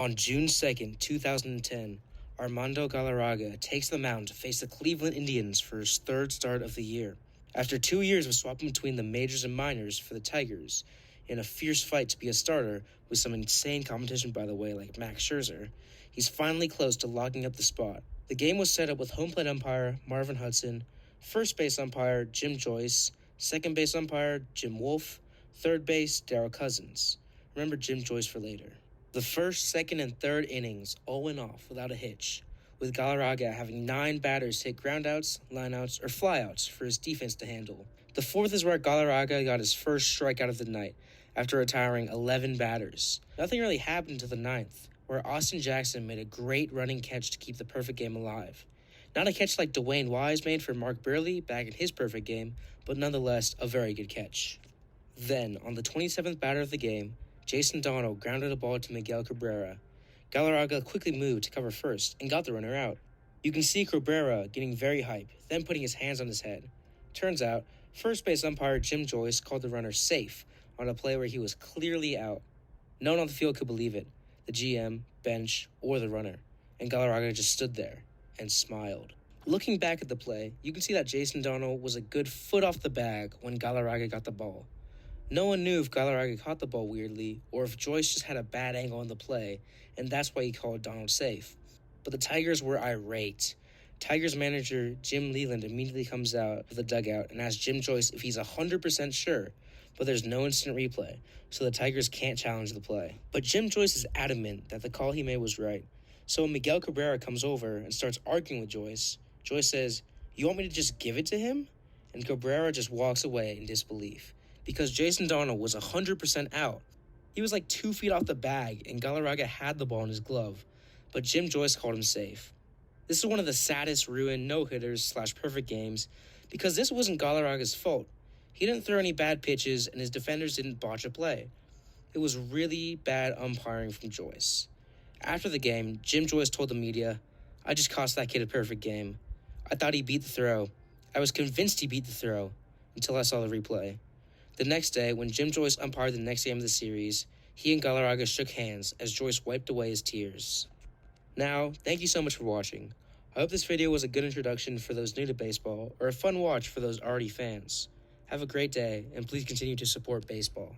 On June 2nd, 2010, Armando Galarraga takes the mound to face the Cleveland Indians for his third start of the year. After 2 years of swapping between the majors and minors for the Tigers, in a fierce fight to be a starter with some insane competition, by the way, like Max Scherzer, he's finally close to locking up the spot. The game was set up with home plate umpire Marvin Hudson, first base umpire Jim Joyce, second base umpire Jim Wolfe, third base Darryl Cousins. Remember Jim Joyce for later. The first, second, and third innings all went off without a hitch, with Galarraga having 9 batters hit groundouts, lineouts, or flyouts for his defense to handle. The fourth is where Galarraga got his first strikeout of the night, after retiring 11 batters. Nothing really happened until the ninth, where Austin Jackson made a great running catch to keep the perfect game alive. Not a catch like Dwayne Wise made for Mark Burley back in his perfect game, but nonetheless a very good catch. Then, on the 27th batter of the game, Jason Donald grounded a ball to Miguel Cabrera. Galarraga quickly moved to cover first and got the runner out. You can see Cabrera getting very hype, then putting his hands on his head. Turns out, first base umpire Jim Joyce called the runner safe on a play where he was clearly out. No one on the field could believe it, the GM, bench, or the runner, and Galarraga just stood there and smiled. Looking back at the play, you can see that Jason Donald was a good foot off the bag when Galarraga got the ball. No one knew if Galarraga caught the ball weirdly or if Joyce just had a bad angle on the play, and that's why he called Donald safe. But the Tigers were irate. Tigers manager Jim Leyland immediately comes out of the dugout and asks Jim Joyce if he's 100% sure, but there's no instant replay, so the Tigers can't challenge the play. But Jim Joyce is adamant that the call he made was right. So when Miguel Cabrera comes over and starts arguing with Joyce, Joyce says, "You want me to just give it to him?" And Cabrera just walks away in disbelief, because Jason Donald was 100% out. He was like 2 feet off the bag, and Galarraga had the ball in his glove, but Jim Joyce called him safe. This is one of the saddest ruined no-hitters / perfect games, because this wasn't Galarraga's fault. He didn't throw any bad pitches, and his defenders didn't botch a play. It was really bad umpiring from Joyce. After the game, Jim Joyce told the media, "I just cost that kid a perfect game. I thought he beat the throw. I was convinced he beat the throw, until I saw the replay." The next day, when Jim Joyce umpired the next game of the series, he and Galarraga shook hands as Joyce wiped away his tears. Now, thank you so much for watching. I hope this video was a good introduction for those new to baseball, or a fun watch for those already fans. Have a great day, and please continue to support baseball.